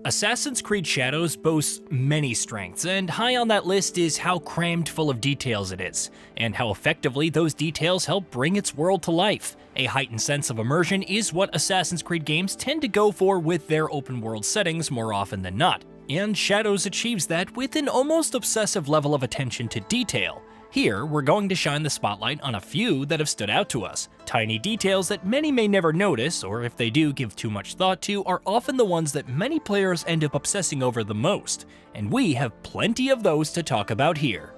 Assassin's Creed Shadows boasts many strengths, and high on that list is how crammed full of details it is, and how effectively those details help bring its world to life. A heightened sense of immersion is what Assassin's Creed games tend to go for with their open world settings more often than not, and Shadows achieves that with an almost obsessive level of attention to detail. Here, we're going to shine the spotlight on a few that have stood out to us. Tiny details that many may never notice, or if they do give too much thought to, are often the ones that many players end up obsessing over the most, and we have plenty of those to talk about here.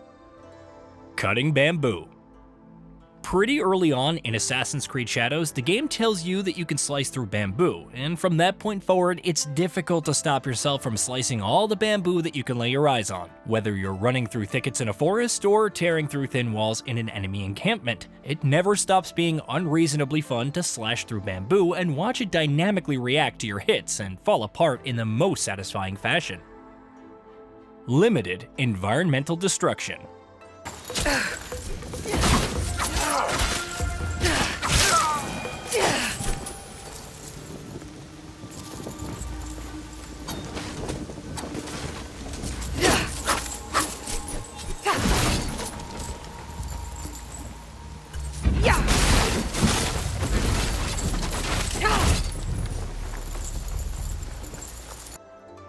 Cutting bamboo. Pretty early on in Assassin's Creed Shadows, the game tells you that you can slice through bamboo, and from that point forward, it's difficult to stop yourself from slicing all the bamboo that you can lay your eyes on. Whether you're running through thickets in a forest or tearing through thin walls in an enemy encampment, it never stops being unreasonably fun to slash through bamboo and watch it dynamically react to your hits and fall apart in the most satisfying fashion. Limited environmental destruction.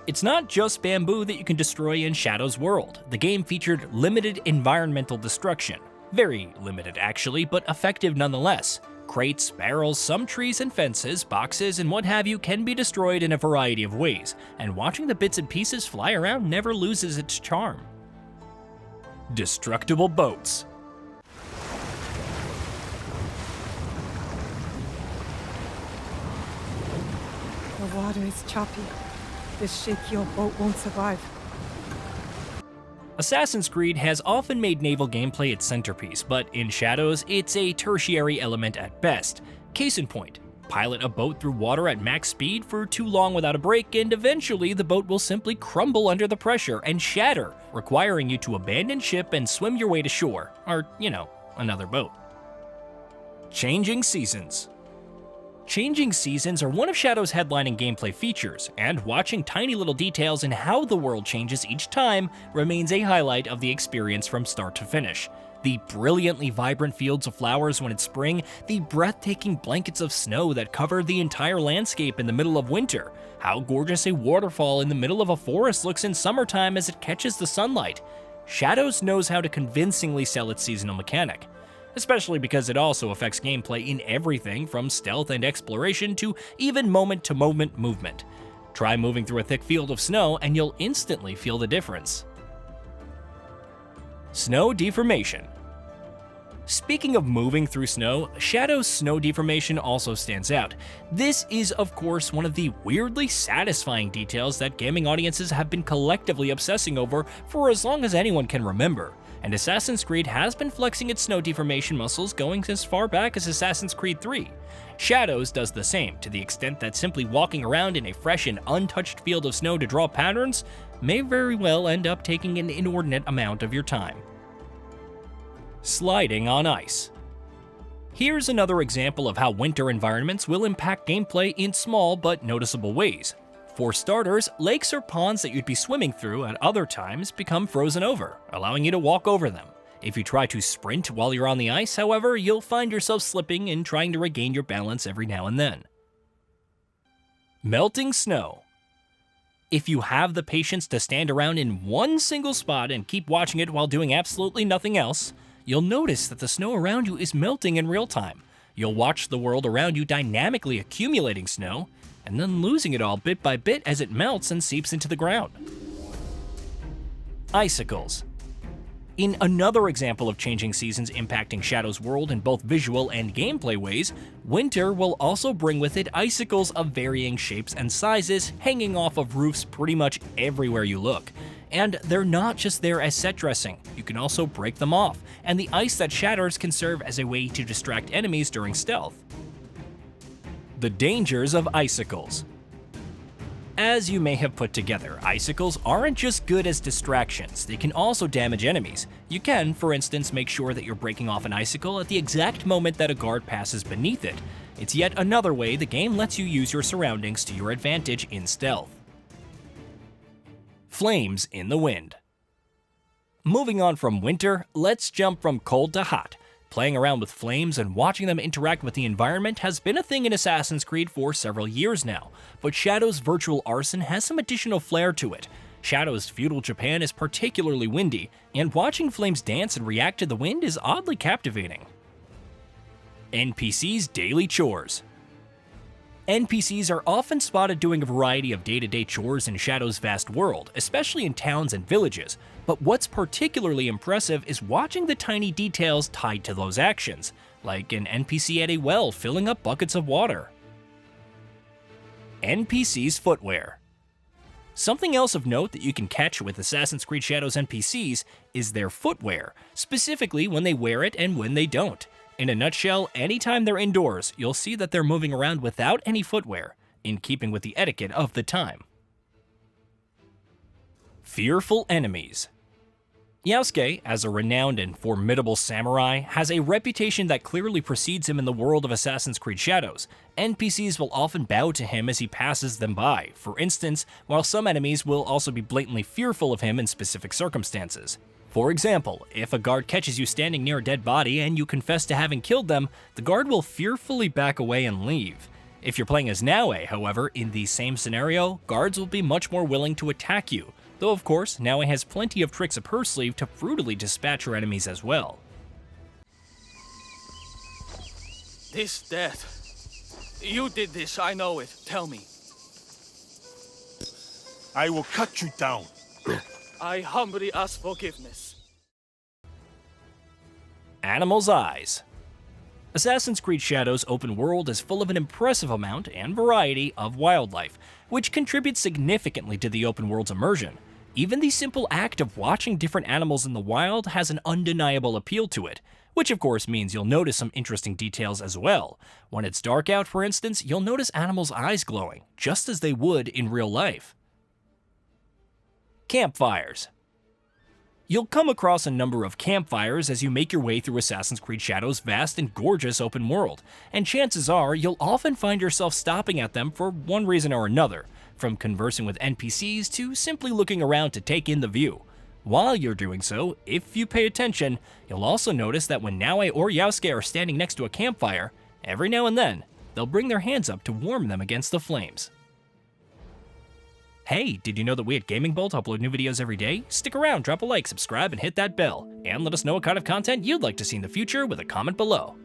It's not just bamboo that you can destroy in Shadow's world. The game featured limited environmental destruction. Very limited actually, but effective nonetheless. Crates, barrels, some trees and fences, boxes, and what have you can be destroyed in a variety of ways, and watching the bits and pieces fly around never loses its charm. Destructible boats. The water is choppy. This shaky old boat won't survive. Assassin's Creed has often made naval gameplay its centerpiece, but in Shadows, it's a tertiary element at best. Case in point, pilot a boat through water at max speed for too long without a break, and eventually the boat will simply crumble under the pressure and shatter, requiring you to abandon ship and swim your way to shore, or, another boat. Changing seasons. Changing seasons are one of Shadow's headlining gameplay features, and watching tiny little details in how the world changes each time remains a highlight of the experience from start to finish. The brilliantly vibrant fields of flowers when it's spring, the breathtaking blankets of snow that cover the entire landscape in the middle of winter, how gorgeous a waterfall in the middle of a forest looks in summertime as it catches the sunlight. Shadows knows how to convincingly sell its seasonal mechanic, especially because it also affects gameplay in everything from stealth and exploration to even moment-to-moment movement. Try moving through a thick field of snow and you'll instantly feel the difference. Snow deformation. Speaking of moving through snow, Shadow's snow deformation also stands out. This is, of course, one of the weirdly satisfying details that gaming audiences have been collectively obsessing over for as long as anyone can remember. And Assassin's Creed has been flexing its snow deformation muscles going as far back as Assassin's Creed 3. Shadows does the same, to the extent that simply walking around in a fresh and untouched field of snow to draw patterns may very well end up taking an inordinate amount of your time. Sliding on ice. Here's another example of how winter environments will impact gameplay in small but noticeable ways. For starters, lakes or ponds that you'd be swimming through at other times become frozen over, allowing you to walk over them. If you try to sprint while you're on the ice, however, you'll find yourself slipping and trying to regain your balance every now and then. Melting snow. If you have the patience to stand around in one single spot and keep watching it while doing absolutely nothing else, you'll notice that the snow around you is melting in real time. You'll watch the world around you dynamically accumulating snow, and then losing it all bit by bit as it melts and seeps into the ground. Icicles. In another example of changing seasons impacting Shadow's world in both visual and gameplay ways, winter will also bring with it icicles of varying shapes and sizes hanging off of roofs pretty much everywhere you look. And they're not just there as set dressing, you can also break them off, and the ice that shatters can serve as a way to distract enemies during stealth. The dangers of icicles. As you may have put together, icicles aren't just good as distractions, they can also damage enemies. You can, for instance, make sure that you're breaking off an icicle at the exact moment that a guard passes beneath it. It's yet another way the game lets you use your surroundings to your advantage in stealth. Flames in the wind. Moving on from winter, let's jump from cold to hot. Playing around with flames and watching them interact with the environment has been a thing in Assassin's Creed for several years now, but Shadow's virtual arson has some additional flair to it. Shadow's feudal Japan is particularly windy, and watching flames dance and react to the wind is oddly captivating. NPC's daily chores. NPCs are often spotted doing a variety of day-to-day chores in Shadow's vast world, especially in towns and villages, but what's particularly impressive is watching the tiny details tied to those actions, like an NPC at a well filling up buckets of water. NPC's footwear. Something else of note that you can catch with Assassin's Creed Shadow's NPCs is their footwear, specifically when they wear it and when they don't. In a nutshell, anytime they're indoors, you'll see that they're moving around without any footwear, in keeping with the etiquette of the time. Fearful enemies. Yasuke, as a renowned and formidable samurai, has a reputation that clearly precedes him in the world of Assassin's Creed Shadows. NPCs will often bow to him as he passes them by, for instance, while some enemies will also be blatantly fearful of him in specific circumstances. For example, if a guard catches you standing near a dead body and you confess to having killed them, the guard will fearfully back away and leave. If you're playing as Naue, however, in the same scenario, guards will be much more willing to attack you, though of course, Naue has plenty of tricks up her sleeve to brutally dispatch her enemies as well. This death. You did this, I know it. Tell me. I will cut you down. I humbly ask forgiveness. Animal's eyes. Assassin's Creed Shadow's open world is full of an impressive amount and variety of wildlife, which contributes significantly to the open world's immersion. Even the simple act of watching different animals in the wild has an undeniable appeal to it, which of course means you'll notice some interesting details as well. When it's dark out, for instance, you'll notice animals' eyes glowing, just as they would in real life. Campfires. You'll come across a number of campfires as you make your way through Assassin's Creed Shadow's vast and gorgeous open world, and chances are you'll often find yourself stopping at them for one reason or another, from conversing with NPCs to simply looking around to take in the view. While you're doing so, if you pay attention, you'll also notice that when Naue or Yasuke are standing next to a campfire, every now and then, they'll bring their hands up to warm them against the flames. Hey, did you know that we at GamingBolt upload new videos every day? Stick around, drop a like, subscribe, and hit that bell. And let us know what kind of content you'd like to see in the future with a comment below.